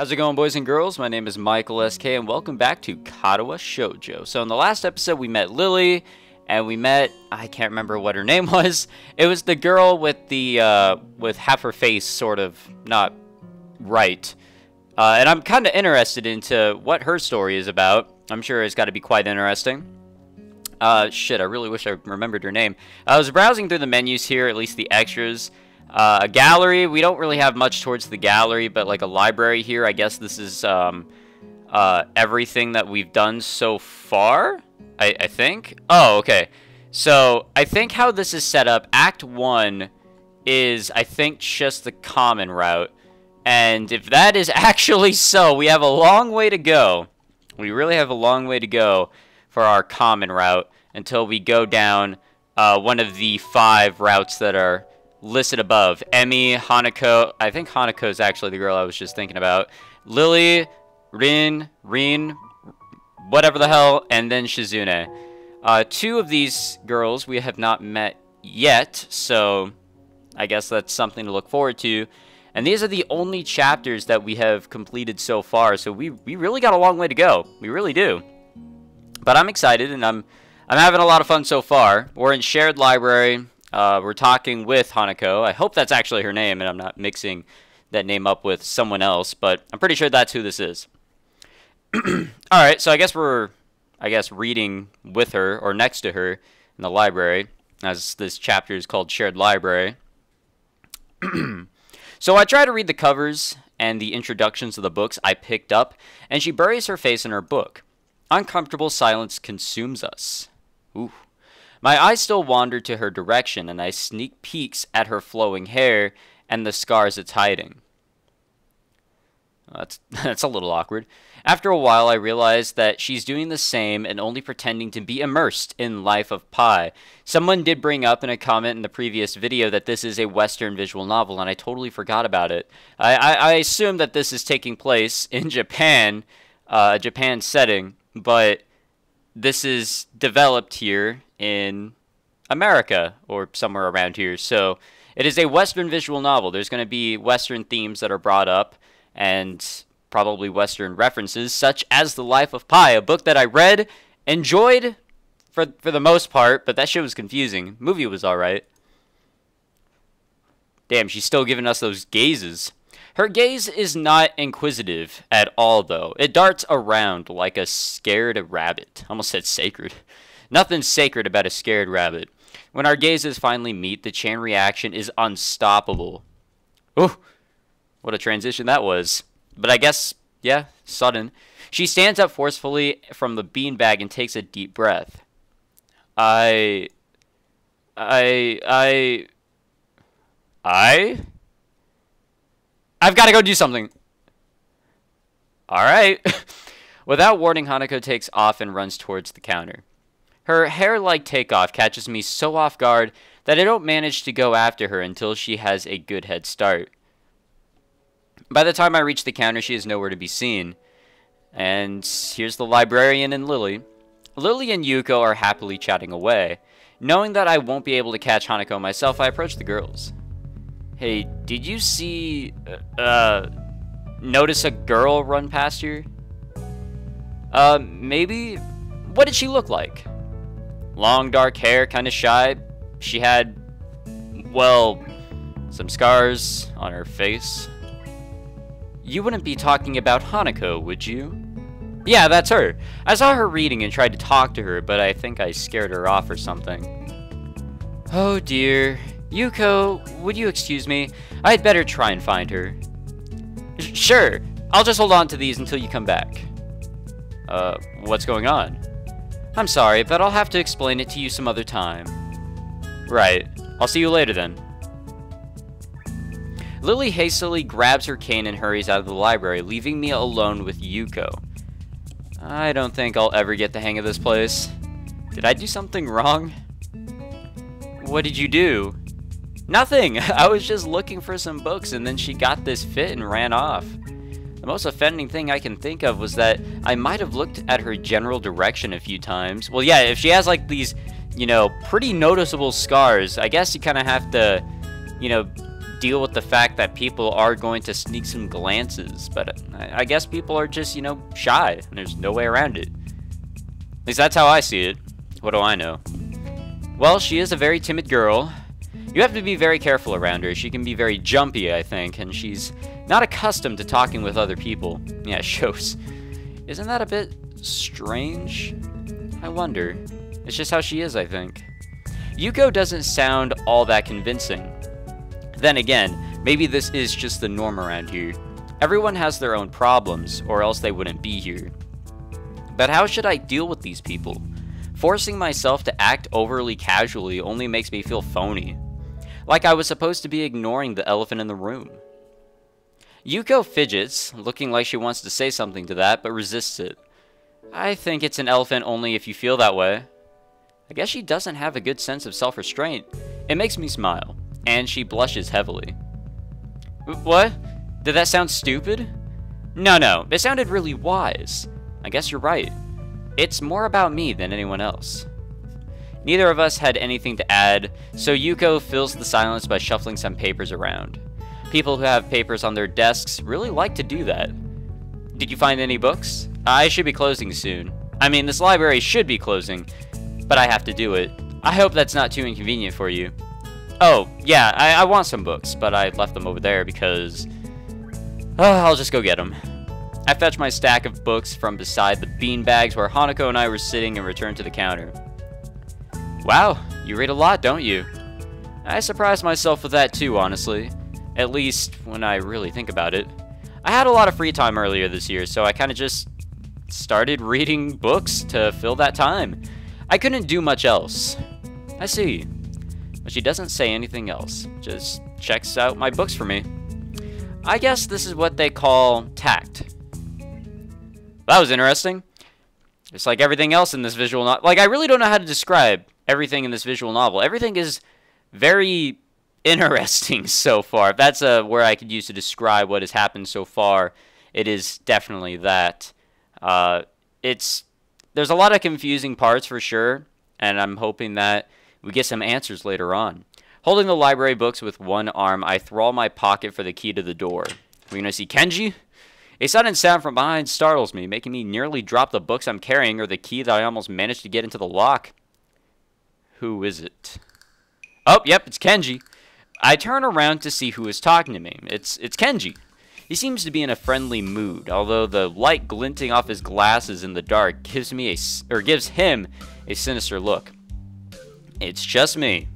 How's it going, boys and girls? My name is Michael SK, and welcome back to Katawa Shoujo. So in the last episode, we met Lily, and we met, I can't remember what her name was. It was the girl with the, with half her face sort of not right. And I'm kind of interested into what her story is about. I'm sure it's got to be quite interesting. Shit, I really wish I remembered her name. I was browsing through the menus here, at least the extras. A gallery, we don't really have much towards the gallery, but like a library here, I guess this is everything that we've done so far, I think. Oh, okay. So, I think how this is set up, Act 1 is, I think, just the common route. And if that is actually so, we have a long way to go. We really have a long way to go for our common route until we go down one of the 5 routes that are listed above. Emmy, Hanako, I think Hanako is actually the girl I was just thinking about. Lily, Rin, whatever the hell, and then Shizune. 2 of these girls we have not met yet, so I guess that's something to look forward to. And these are the only chapters that we have completed so far, so we really got a long way to go. We really do. But I'm excited, and I'm having a lot of fun so far. We're in shared library. We're talking with Hanako. I hope that's actually her name, and I'm not mixing that name up with someone else, but I'm pretty sure that's who this is. Alright, so I guess we're, reading with her, or next to her, in the library, as this chapter is called Shared Library. So I try to read the covers and the introductions of the books I picked up, and she buries her face in her book. Uncomfortable silence consumes us. Ooh. My eyes still wander to her direction, and I sneak peeks at her flowing hair and the scars it's hiding. That's a little awkward. After a while, I realize that she's doing the same and only pretending to be immersed in Life of Pi. Someone did bring up in a comment in the previous video that this is a Western visual novel, and I totally forgot about it. I assume that this is taking place in Japan, a Japan setting, but this is developed here in America, or somewhere around here. So it is a Western visual novel. There's going to be Western themes that are brought up, and probably Western references, such as The Life of Pi, a book that I read, enjoyed for the most part, but that shit was confusing. Movie was alright. Damn, she's still giving us those gazes. Her gaze is not inquisitive at all, though. It darts around like a scared rabbit. I almost said sacred. Nothing sacred about a scared rabbit. When our gazes finally meet, the chain reaction is unstoppable. Ooh, what a transition that was. But I guess, yeah, sudden. She stands up forcefully from the beanbag and takes a deep breath. I've got to go do something. Alright. Without warning, Hanako takes off and runs towards the counter. Her hair-like takeoff catches me so off guard that I don't manage to go after her until she has a good head start. By the time I reach the counter, she is nowhere to be seen. And here's the librarian and Lily. Lily and Yuko are happily chatting away. Knowing that I won't be able to catch Hanako myself, I approach the girls. Hey, did you see, notice a girl run past here? Maybe? What did she look like? Long dark hair, kinda shy. She had, well, some scars on her face. You wouldn't be talking about Hanako, would you? Yeah, that's her. I saw her reading and tried to talk to her, but I think I scared her off or something. Oh dear. Yuko, would you excuse me? I'd better try and find her. Sure. I'll just hold on to these until you come back. What's going on? I'm sorry, but I'll have to explain it to you some other time. Right. I'll see you later then. Lily hastily grabs her cane and hurries out of the library, leaving me alone with Yuko. I don't think I'll ever get the hang of this place. Did I do something wrong? What did you do? Nothing! I was just looking for some books and then she got this fit and ran off. The most offending thing I can think of was that I might have looked at her general direction a few times. Well, yeah, if she has like these, you know, pretty noticeable scars, I guess you kind of have to, you know, deal with the fact that people are going to sneak some glances, but I guess people are just, you know, shy, and there's no way around it. At least that's how I see it. What do I know? Well, she is a very timid girl. You have to be very careful around her. She can be very jumpy, I think, and she's not accustomed to talking with other people. Yeah, it shows. Isn't that a bit strange? I wonder. It's just how she is, I think. Yuko doesn't sound all that convincing. Then again, maybe this is just the norm around here. Everyone has their own problems, or else they wouldn't be here. But how should I deal with these people? Forcing myself to act overly casually only makes me feel phony. Like I was supposed to be ignoring the elephant in the room. Yuko fidgets, looking like she wants to say something to that, but resists it. I think it's an elephant only if you feel that way. I guess she doesn't have a good sense of self-restraint. It makes me smile, and she blushes heavily. What? Did that sound stupid? No, it sounded really wise. I guess you're right. It's more about me than anyone else. Neither of us had anything to add, so Yuko fills the silence by shuffling some papers around. People who have papers on their desks really like to do that. Did you find any books? I should be closing soon. I mean, this library should be closing, but I have to do it. I hope that's not too inconvenient for you. Oh, yeah, I want some books, but I left them over there because... I'll just go get them. I fetched my stack of books from beside the beanbags where Hanako and I were sitting and returned to the counter. Wow, you read a lot, don't you? I surprised myself with that too, honestly. At least, when I really think about it. I had a lot of free time earlier this year, so I kind of just started reading books to fill that time. I couldn't do much else. I see. But she doesn't say anything else, just checks out my books for me. I guess this is what they call tact. That was interesting. It's like everything else in this visual novel. Like, I really don't know how to describe everything in this visual novel. Everything is very interesting so far. If that's where I could use to describe what has happened so far, it is definitely that. There's a lot of confusing parts for sure, and I'm hoping that we get some answers later on. Holding the library books with one arm, I throw my pocket for the key to the door. We're gonna see Kenji? A sudden sound from behind startles me, making me nearly drop the books I'm carrying or the key that I almost managed to get into the lock. Who is it? Oh, yep, it's Kenji. I turn around to see who is talking to me. It's Kenji. He seems to be in a friendly mood, although the light glinting off his glasses in the dark gives him a sinister look. It's just me.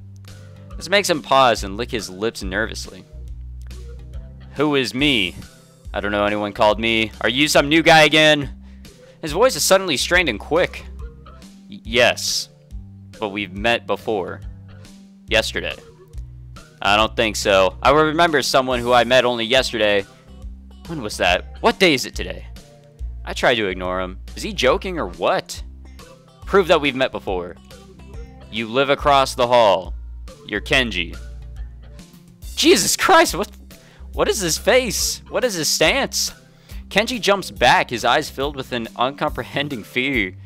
This makes him pause and lick his lips nervously. Who is me? I don't know anyone called me. Are you some new guy again? His voice is suddenly strained and quick. Yes, but we've met before. Yesterday. I don't think so. I remember someone who I met only yesterday. When was that? What day is it today? I tried to ignore him. Is he joking or what? Prove that we've met before. You live across the hall. You're Kenji. Jesus Christ, what is his face? What is his stance? Kenji jumps back, his eyes filled with an uncomprehending fear.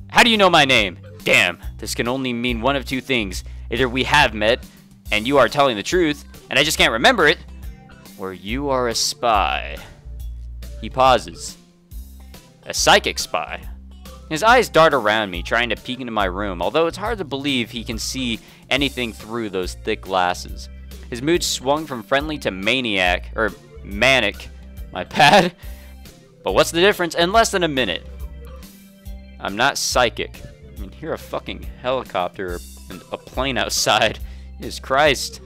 How do you know my name? Damn, this can only mean one of two things. Either we have met, and you are telling the truth, and I just can't remember it, or you are a spy. He pauses. A psychic spy. His eyes dart around me, trying to peek into my room, although it's hard to believe he can see anything through those thick glasses. His mood swung from friendly to maniac, or manic, my bad. But what's the difference in less than a minute? I'm not psychic. I can hear a fucking helicopter and a plane outside. Jesus Christ.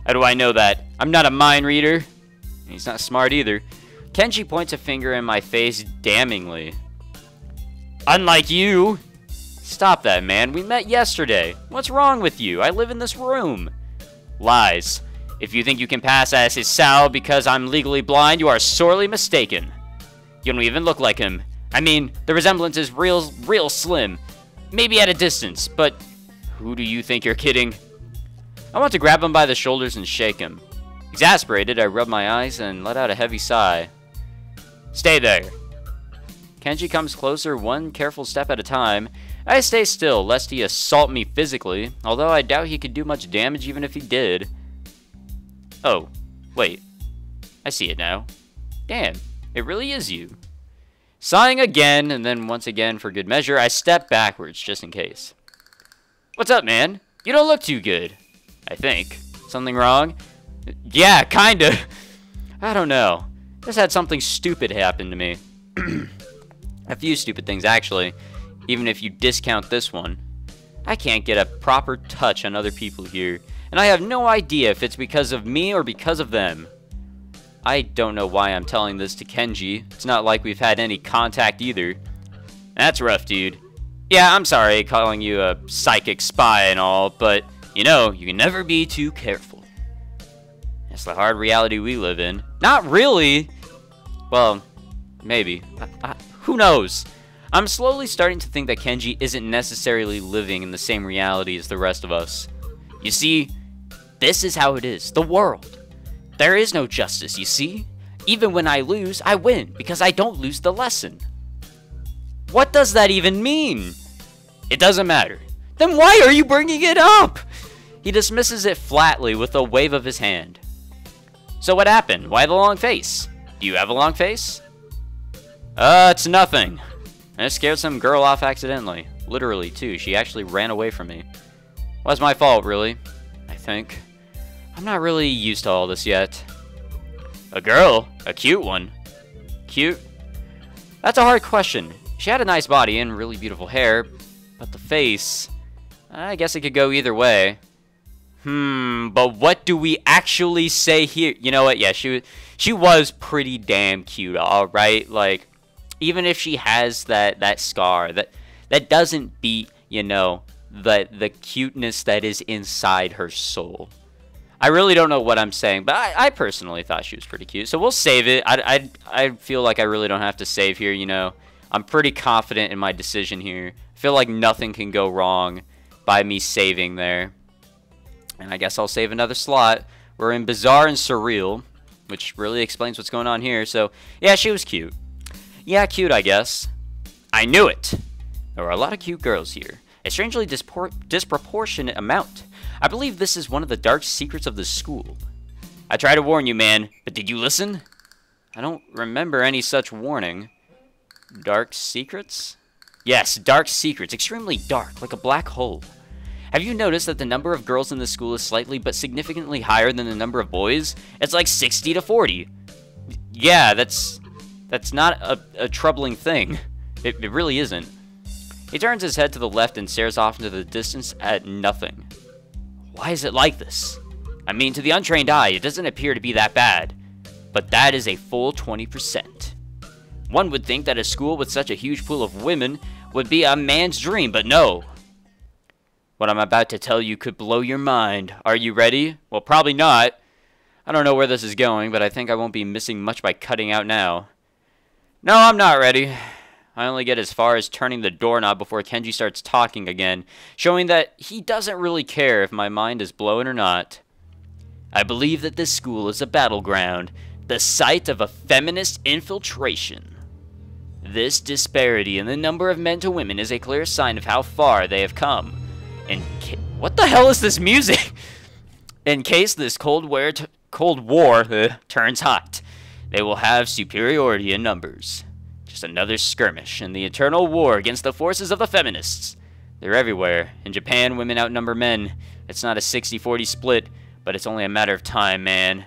How do I know that? I'm not a mind reader. He's not smart either. Kenji points a finger in my face damningly. Unlike you. Stop that, man. We met yesterday. What's wrong with you? I live in this room. Lies. If you think you can pass as Hisao because I'm legally blind, you are sorely mistaken. You don't even look like him. I mean, the resemblance is real slim. Maybe at a distance, but who do you think you're kidding? I want to grab him by the shoulders and shake him. Exasperated, I rub my eyes and let out a heavy sigh. Stay there. Kenji comes closer, one careful step at a time. I stay still, lest he assault me physically, although I doubt he could do much damage even if he did. Oh, wait. I see it now. Damn, it really is you. Sighing again, and then once again, for good measure, I step backwards just in case. What's up, man? You don't look too good. I think. Something wrong? Yeah, kinda. I don't know. Just had something stupid happen to me. A few stupid things, actually. Even if you discount this one. I can't get a proper touch on other people here. And I have no idea if it's because of me or because of them. I don't know why I'm telling this to Kenji. It's not like we've had any contact either. That's rough, dude. Yeah, I'm sorry calling you a psychic spy and all, but, you know, you can never be too careful. That's the hard reality we live in. Not really! Well, maybe. Who knows? I'm slowly starting to think that Kenji isn't necessarily living in the same reality as the rest of us. You see, this is how it is. The world. There is no justice, you see? Even when I lose, I win, because I don't lose the lesson. What does that even mean? It doesn't matter. Then why are you bringing it up? He dismisses it flatly with a wave of his hand. So what happened? Why the long face? Do you have a long face? It's nothing. I scared some girl off accidentally. Literally, too. She actually ran away from me. Was my fault, really. I think. I'm not really used to all this yet. A girl? A cute one? Cute? That's a hard question. She had a nice body and really beautiful hair, but the face... I guess it could go either way. But what do we actually say here? You know what? Yeah, she was pretty damn cute, alright? Like, even if she has that scar, that doesn't beat, you know, the cuteness that is inside her soul. I really don't know what I'm saying, but I personally thought she was pretty cute. So we'll save it. I feel like I really don't have to save here, you know. I'm pretty confident in my decision here. I feel like nothing can go wrong by me saving there. And I guess I'll save another slot. We're in Bizarre and Surreal, which really explains what's going on here. So, yeah, she was cute. Yeah, cute, I guess. I knew it! There are a lot of cute girls here. A strangely disproportionate amount. I believe this is one of the dark secrets of the school. I tried to warn you, man, but did you listen? I don't remember any such warning. Dark secrets? Yes, dark secrets. Extremely dark, like a black hole. Have you noticed that the number of girls in the school is slightly but significantly higher than the number of boys? It's like 60 to 40. Yeah, that's not a troubling thing. It really isn't. He turns his head to the left and stares off into the distance at nothing. Why is it like this? I mean, to the untrained eye, it doesn't appear to be that bad. But that is a full 20%. One would think that a school with such a huge pool of women would be a man's dream, but no. What I'm about to tell you could blow your mind. Are you ready? Well, probably not. I don't know where this is going, but I think I won't be missing much by cutting out now. No, I'm not ready. I only get as far as turning the doorknob before Kenji starts talking again, showing that he doesn't really care if my mind is blown or not. I believe that this school is a battleground, the site of a feminist infiltration. This disparity in the number of men to women is a clear sign of how far they have come. What the hell is this music? In case this Cold War turns hot, they will have superiority in numbers. Just another skirmish in the eternal war against the forces of the feminists. They're everywhere. In Japan, women outnumber men. It's not a 60-40 split, but it's only a matter of time, man.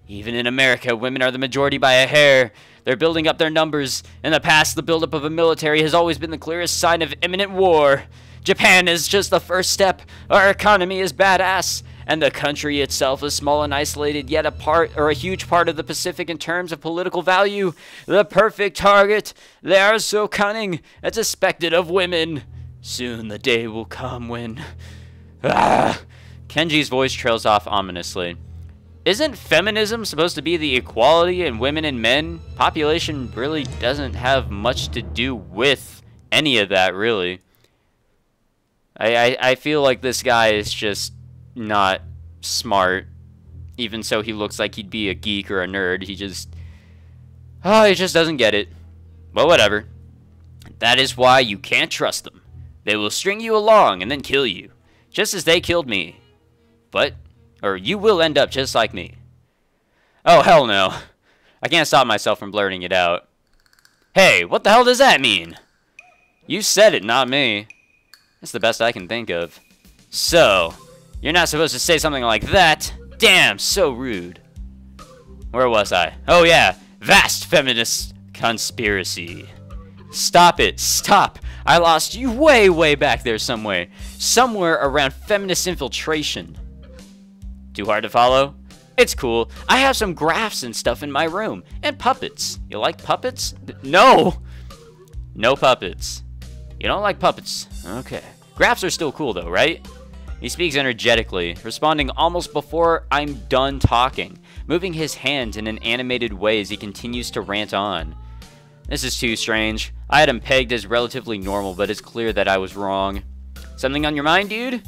Even in America, women are the majority by a hair. They're building up their numbers. In the past, the buildup of a military has always been the clearest sign of imminent war. Japan is just the first step. Our economy is badass. And the country itself is small and isolated, yet a huge part of the Pacific in terms of political value. The perfect target. They are so cunning. It's expected of women. Soon the day will come when... Kenji's voice trails off ominously. Isn't feminism supposed to be the equality in women and men? Population really doesn't have much to do with any of that, really. I feel like this guy is just not smart. Even so, he looks like he'd be a geek or a nerd. He just doesn't get it. But whatever. That is why you can't trust them. They will string you along and then kill you. Just as they killed me. Or you will end up just like me. Oh, hell no. I can't stop myself from blurting it out. Hey, what the hell does that mean? You said it, not me. That's the best I can think of. So, you're not supposed to say something like that. Damn, so rude. Where was I? Oh yeah, vast feminist conspiracy. Stop it, stop. I lost you way back there somewhere. Somewhere around feminist infiltration. Too hard to follow? It's cool. I have some graphs and stuff in my room. And puppets. You like puppets? No! No puppets. You don't like puppets. Okay. Graphs are still cool though, right? He speaks energetically, responding almost before I'm done talking, moving his hands in an animated way as he continues to rant on. This is too strange. I had him pegged as relatively normal, but it's clear that I was wrong. Something on your mind, dude?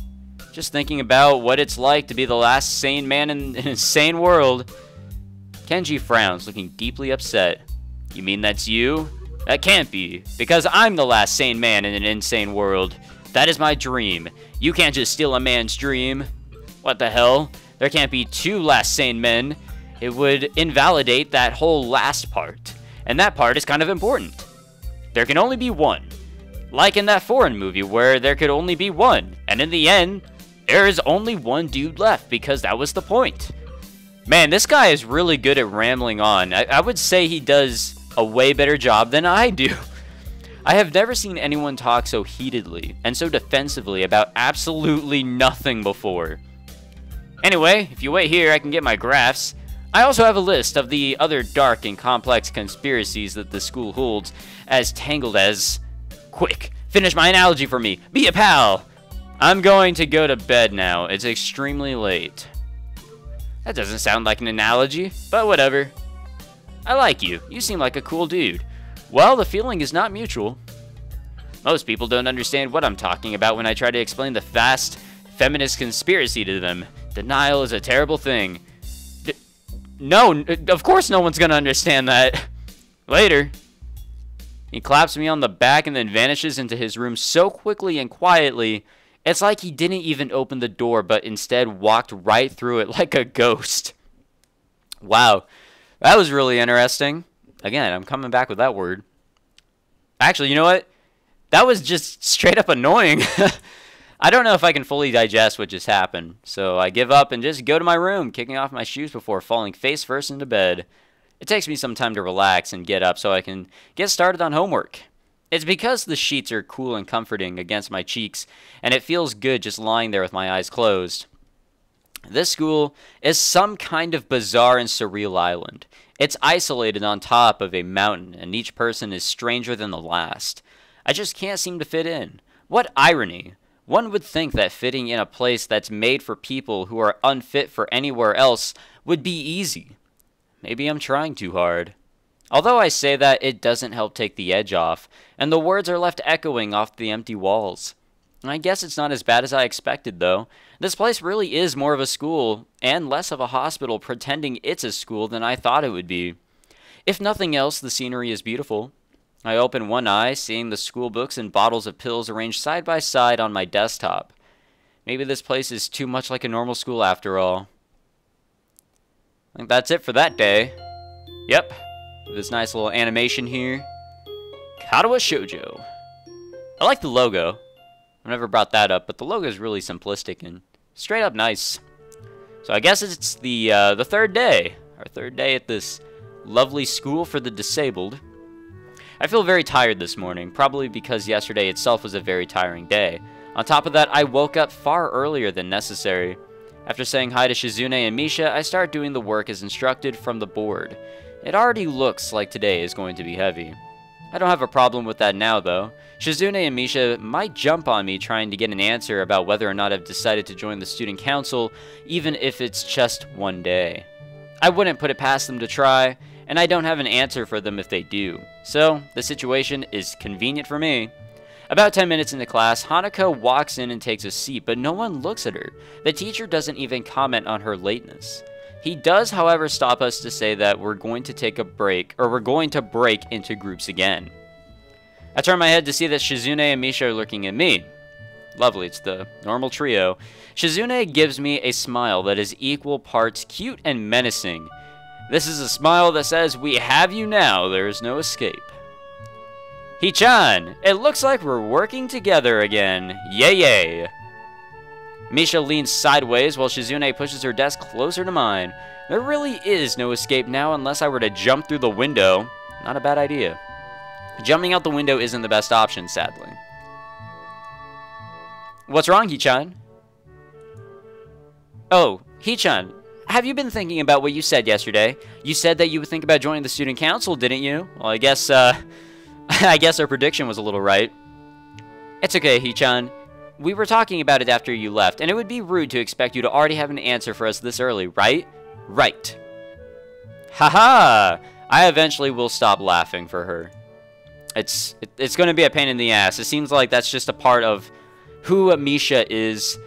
Just thinking about what it's like to be the last sane man in an insane world. Kenji frowns, looking deeply upset. You mean that's you? That can't be, because I'm the last sane man in an insane world. That is my dream. You can't just steal a man's dream. What the hell? There can't be two last sane men. It would invalidate that whole last part. And that part is kind of important. There can only be one. Like in that foreign movie where there could only be one. And in the end, there is only one dude left because that was the point. Man, this guy is really good at rambling on. I would say he does a way better job than I do. I have never seen anyone talk so heatedly and so defensively about absolutely nothing before. Anyway, if you wait here, I can get my graphs. I also have a list of the other dark and complex conspiracies that the school holds as tangled as... Quick, finish my analogy for me. Be a pal. I'm going to go to bed now. It's extremely late. That doesn't sound like an analogy, but whatever. I like you. You seem like a cool dude. Well, the feeling is not mutual. Most people don't understand what I'm talking about when I try to explain the vast feminist conspiracy to them. Denial is a terrible thing. No, of course no one's gonna understand that. Later. He claps me on the back and then vanishes into his room so quickly and quietly, it's like he didn't even open the door, but instead walked right through it like a ghost. Wow, that was really interesting. Again, I'm coming back with that word. Actually, you know what? That was just straight up annoying. I don't know if I can fully digest what just happened, so I give up and just go to my room, kicking off my shoes before falling face first into bed. It takes me some time to relax and get up so I can get started on homework. It's because the sheets are cool and comforting against my cheeks, and it feels good just lying there with my eyes closed. This school is some kind of bizarre and surreal island. It's isolated on top of a mountain, and each person is stranger than the last. I just can't seem to fit in. What irony! One would think that fitting in a place that's made for people who are unfit for anywhere else would be easy. Maybe I'm trying too hard. Although I say that, it doesn't help take the edge off, and the words are left echoing off the empty walls. I guess it's not as bad as I expected, though. This place really is more of a school, and less of a hospital pretending it's a school than I thought it would be. If nothing else, the scenery is beautiful. I open one eye, seeing the school books and bottles of pills arranged side by side on my desktop. Maybe this place is too much like a normal school after all. I think that's it for that day. Yep, this nice little animation here. Katawa Shoujo. I like the logo. I've never brought that up, but the logo is really simplistic and straight up nice. So I guess it's the third day. Our third day at this lovely school for the disabled. I feel very tired this morning, probably because yesterday itself was a very tiring day. On top of that, I woke up far earlier than necessary. After saying hi to Shizune and Misha, I start doing the work as instructed from the board. It already looks like today is going to be heavy. I don't have a problem with that now, though. Shizune and Misha might jump on me trying to get an answer about whether or not I've decided to join the student council, even if it's just one day. I wouldn't put it past them to try, and I don't have an answer for them if they do. So, the situation is convenient for me. About 10 minutes into class, Hanako walks in and takes a seat, but no one looks at her. The teacher doesn't even comment on her lateness. He does, however, stop us to say that we're going to take a break, or we're going to break into groups again. I turn my head to see that Shizune and Misha are looking at me. Lovely, it's the normal trio. Shizune gives me a smile that is equal parts cute and menacing. This is a smile that says, we have you now, there is no escape. Hee-chan, it looks like we're working together again. Yay yay. Misha leans sideways while Shizune pushes her desk closer to mine. There really is no escape now unless I were to jump through the window. Not a bad idea. Jumping out the window isn't the best option, sadly. What's wrong, Hee-chan? Oh, Hee-chan, have you been thinking about what you said yesterday? You said that you would think about joining the student council, didn't you? Well, I guess, I guess our prediction was a little right. It's okay, Hee-chan. We were talking about it after you left, and it would be rude to expect you to already have an answer for us this early, right? Right. Haha! I eventually will stop laughing for her. It's going to be a pain in the ass. It seems like that's just a part of who Misha is,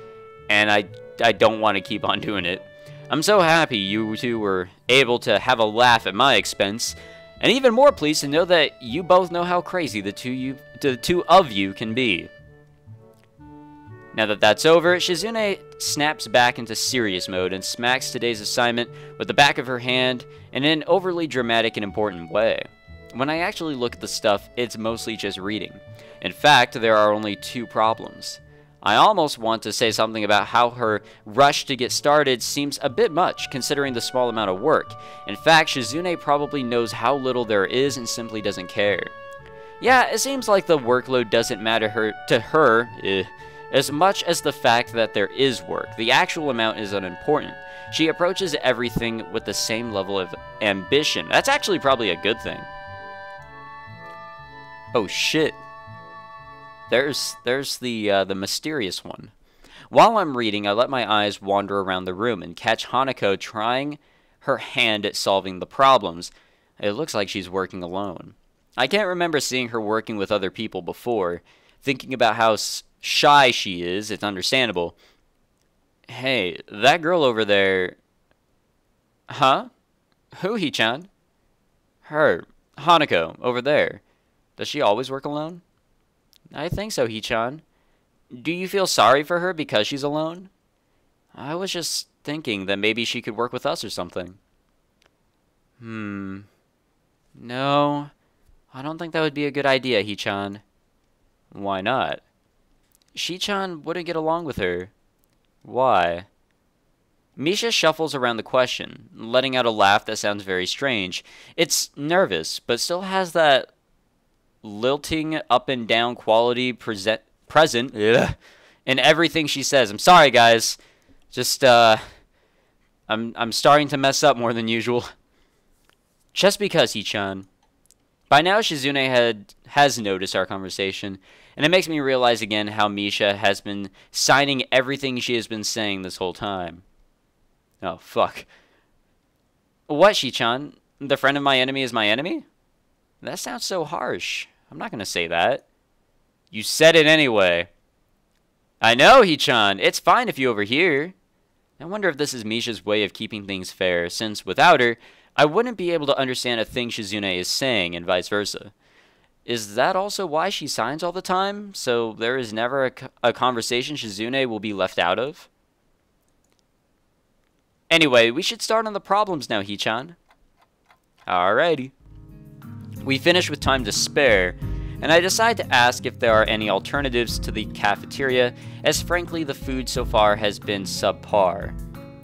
and I don't want to keep on doing it. I'm so happy you two were able to have a laugh at my expense, and even more pleased to know that you both know how crazy the two of you can be. Now that that's over, Shizune snaps back into serious mode and smacks today's assignment with the back of her hand in an overly dramatic and important way. When I actually look at the stuff, it's mostly just reading. In fact, there are only 2 problems. I almost want to say something about how her rush to get started seems a bit much, considering the small amount of work. In fact, Shizune probably knows how little there is and simply doesn't care. Yeah, it seems like the workload doesn't matter to her as much as the fact that there is work. The actual amount is unimportant. She approaches everything with the same level of ambition. That's actually probably a good thing. Oh shit. There's the mysterious one. While I'm reading, I let my eyes wander around the room and catch Hanako trying her hand at solving the problems. It looks like she's working alone. I can't remember seeing her working with other people before. Thinking about how shy she is, it's understandable. Hey, that girl over there... Huh? Who, Hee-chan? Her. Hanako, over there. Does she always work alone? I think so, Hee-chan. Do you feel sorry for her because she's alone? I was just thinking that maybe she could work with us or something. No, I don't think that would be a good idea, Hee-chan. Why not? Shi-chan wouldn't get along with her. Why? Misha shuffles around the question, letting out a laugh that sounds very strange. It's nervous, but still has that lilting up and down quality present in everything she says. I'm sorry, guys. Just, I'm starting to mess up more than usual. Just because, Hee-chan. By now, Shizune has noticed our conversation, and it makes me realize again how Misha has been signing everything she has been saying this whole time. Oh, fuck. What, Shi-chan? The friend of my enemy is my enemy? That sounds so harsh. I'm not going to say that. You said it anyway. I know, Hee-chan. It's fine if you overhear. I wonder if this is Misha's way of keeping things fair, since without her, I wouldn't be able to understand a thing Shizune is saying, and vice versa. Is that also why she signs all the time? So there is never a conversation Shizune will be left out of? Anyway, we should start on the problems now, Hee-chan. Alrighty. We finish with time to spare, and I decide to ask if there are any alternatives to the cafeteria, as frankly the food so far has been subpar.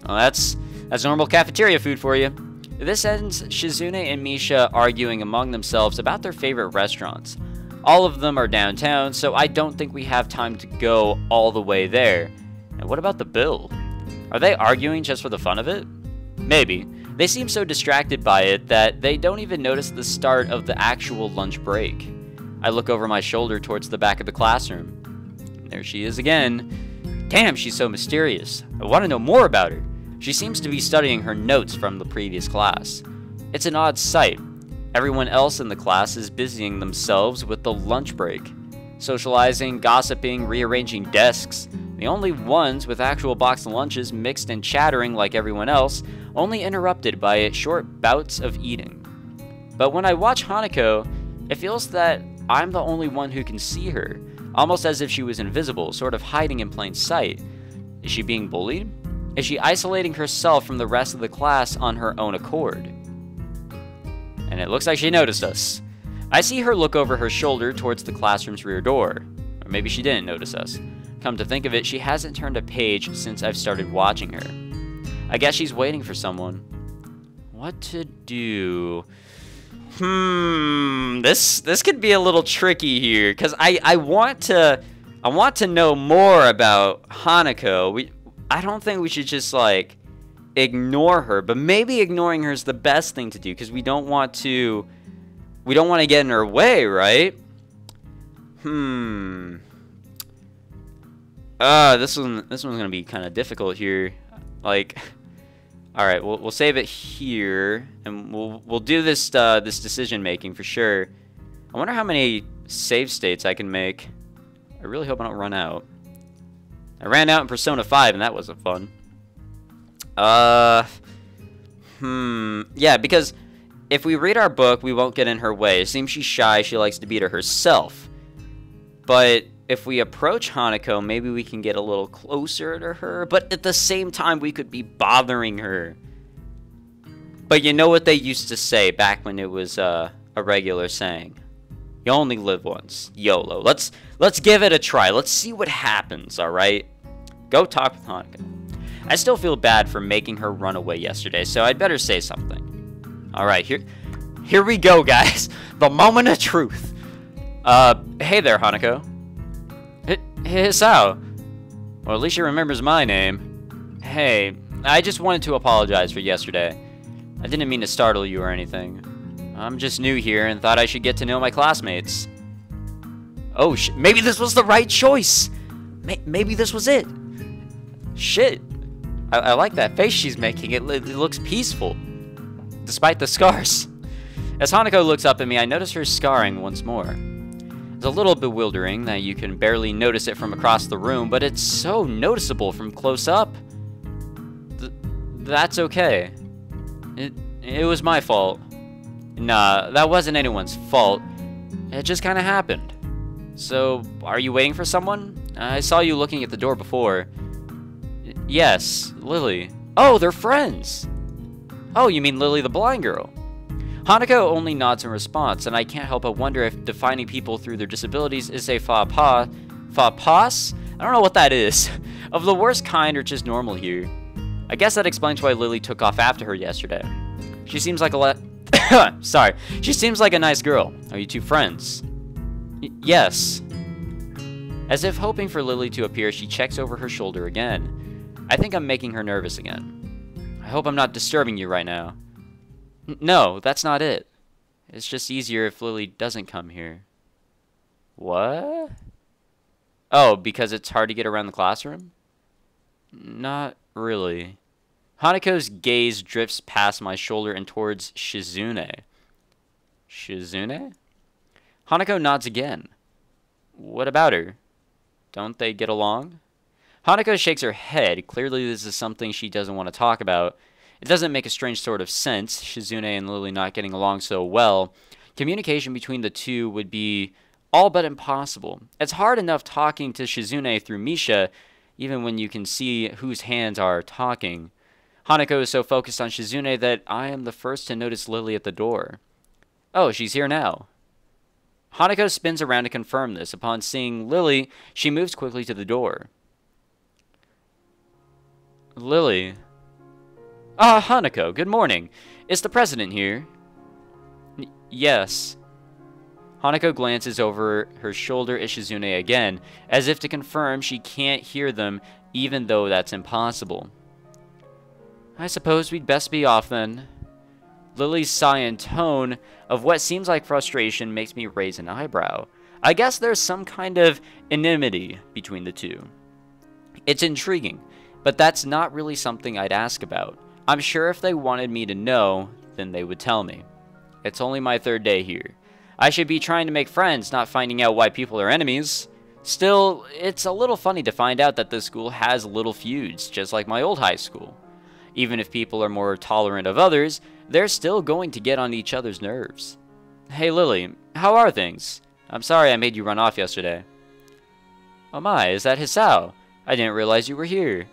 Well, that's normal cafeteria food for you. This ends Shizune and Misha arguing among themselves about their favorite restaurants. All of them are downtown, so I don't think we have time to go all the way there. And what about the bill? Are they arguing just for the fun of it? Maybe. They seem so distracted by it that they don't even notice the start of the actual lunch break. I look over my shoulder towards the back of the classroom. There she is again. Damn, she's so mysterious. I want to know more about her. She seems to be studying her notes from the previous class. It's an odd sight. Everyone else in the class is busying themselves with the lunch break. Socializing, gossiping, rearranging desks. The only ones with actual boxed lunches mixed and chattering like everyone else, only interrupted by short bouts of eating. But when I watch Hanako, it feels that I'm the only one who can see her, almost as if she was invisible, sort of hiding in plain sight. Is she being bullied? Is she isolating herself from the rest of the class on her own accord? And it looks like she noticed us. I see her look over her shoulder towards the classroom's rear door. Or maybe she didn't notice us. Come to think of it, she hasn't turned a page since I've started watching her. I guess she's waiting for someone. What to do? This could be a little tricky here, because I want to know more about Hanako. I don't think we should just like ignore her, but maybe ignoring her is the best thing to do, because we don't want to get in her way, right? This one's gonna be kind of difficult here. Like, all right, we'll save it here, and we'll do this this decision making for sure. I wonder how many save states I can make. I really hope I don't run out. I ran out in Persona 5, and that wasn't fun. Yeah, because if we read our book, we won't get in her way. It seems she's shy. She likes to be to herself. But if we approach Hanako, maybe we can get a little closer to her. But at the same time, we could be bothering her. But you know what they used to say back when it was a regular saying? You only live once. YOLO. Let's give it a try. Let's see what happens, alright? Go talk with Hanako. I still feel bad for making her run away yesterday, so I'd better say something. Alright, here we go, guys. The moment of truth. Hey there, Hanako. Hisao. Well, at least she remembers my name. Hey, I just wanted to apologize for yesterday. I didn't mean to startle you or anything. I'm just new here and thought I should get to know my classmates. Oh, maybe this was the right choice. Maybe this was it. Shit. I like that face she's making. It looks peaceful, despite the scars. As Hanako looks up at me, I notice her scarring once more. It's a little bewildering that you can barely notice it from across the room, but it's so noticeable from close up. That's okay. It was my fault. Nah, that wasn't anyone's fault. It just kind of happened. So, are you waiting for someone? I saw you looking at the door before. Yes, Lily. Oh, they're friends! Oh, you mean Lily the blind girl? Hanako only nods in response, and I can't help but wonder if defining people through their disabilities is a faux pas? I don't know what that is. Of the worst kind or just normal here. I guess that explains why Lily took off after her yesterday. She seems like Sorry. She seems like a nice girl. Are you two friends? Yes. As if hoping for Lily to appear, she checks over her shoulder again. I think I'm making her nervous again. I hope I'm not disturbing you right now. No, that's not it. It's just easier if Lily doesn't come here. What? Oh, because it's hard to get around the classroom? Not really. Hanako's gaze drifts past my shoulder and towards Shizune. Shizune? Hanako nods again. What about her? Don't they get along? Hanako shakes her head. Clearly this is something she doesn't want to talk about. It doesn't make a strange sort of sense, Shizune and Lily not getting along so well. Communication between the two would be all but impossible. It's hard enough talking to Shizune through Misha, even when you can see whose hands are talking. Hanako is so focused on Shizune that I am the first to notice Lily at the door. Oh, she's here now. Hanako spins around to confirm this. Upon seeing Lily, she moves quickly to the door. Lily. Ah, Hanako, good morning. Is the president here? Yes. Hanako glances over her shoulder at Shizune again, as if to confirm she can't hear them, even though that's impossible. I suppose we'd best be off then. Lily's sigh and tone of what seems like frustration makes me raise an eyebrow. I guess there's some kind of enmity between the two. It's intriguing, but that's not really something I'd ask about. I'm sure if they wanted me to know, then they would tell me. It's only my third day here. I should be trying to make friends, not finding out why people are enemies. Still, it's a little funny to find out that this school has little feuds, just like my old high school. Even if people are more tolerant of others, they're still going to get on each other's nerves. Hey Lily, how are things? I'm sorry I made you run off yesterday. Oh my, is that Hisao? I didn't realize you were here.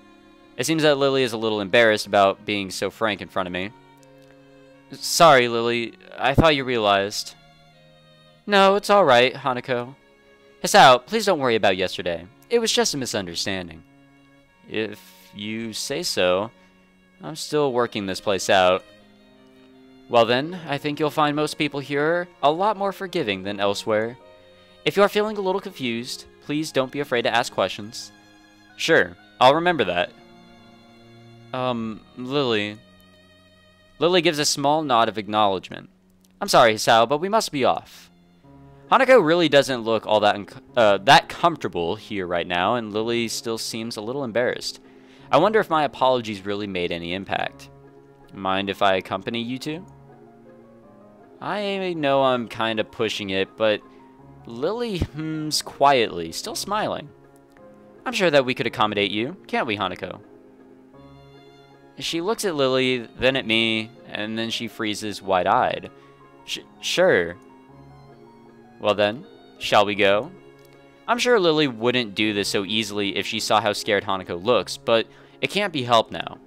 It seems that Lily is a little embarrassed about being so frank in front of me. Sorry, Lily. I thought you realized. No, it's alright, Hanako. Hisao, please don't worry about yesterday. It was just a misunderstanding. If you say so. I'm still working this place out. Well then, I think you'll find most people here a lot more forgiving than elsewhere. If you are feeling a little confused, please don't be afraid to ask questions. Sure, I'll remember that. Lily. Lily gives a small nod of acknowledgement. I'm sorry, Hisao, but we must be off. Hanako really doesn't look all that comfortable here right now, and Lily still seems a little embarrassed. I wonder if my apologies really made any impact. Mind if I accompany you two? I know I'm kind of pushing it, but Lily hums quietly, still smiling. I'm sure that we could accommodate you, can't we, Hanako? She looks at Lily, then at me, and then she freezes wide-eyed. Sure. Well then, shall we go? I'm sure Lily wouldn't do this so easily if she saw how scared Hanako looks, but it can't be helped now.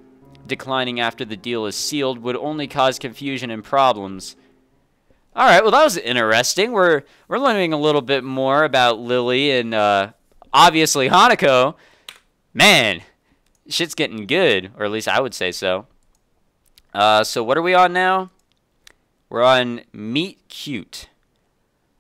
Declining after the deal is sealed would only cause confusion and problems. Alright, well that was interesting. We're learning a little bit more about Lily and obviously Hanako. Man, shit's getting good, or at least I would say so. So what are we on now? We're on Meet Cute.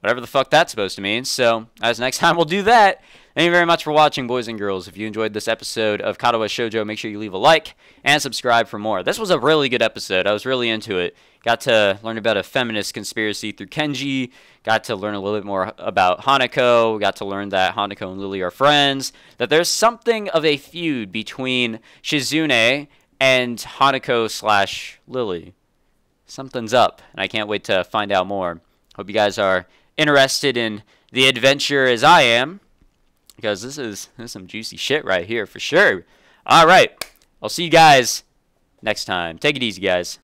Whatever the fuck that's supposed to mean. So, as next time we'll do that. Thank you very much for watching, boys and girls. If you enjoyed this episode of Katawa Shoujo, make sure you leave a like and subscribe for more. This was a really good episode. I was really into it. Got to learn about a feminist conspiracy through Kenji. Got to learn a little bit more about Hanako. Got to learn that Hanako and Lily are friends. That there's something of a feud between Shizune and Hanako/Lily. Something's up, and I can't wait to find out more. Hope you guys are interested in the adventure as I am, because this is some juicy shit right here for sure. All right, I'll see you guys next time. Take it easy, guys.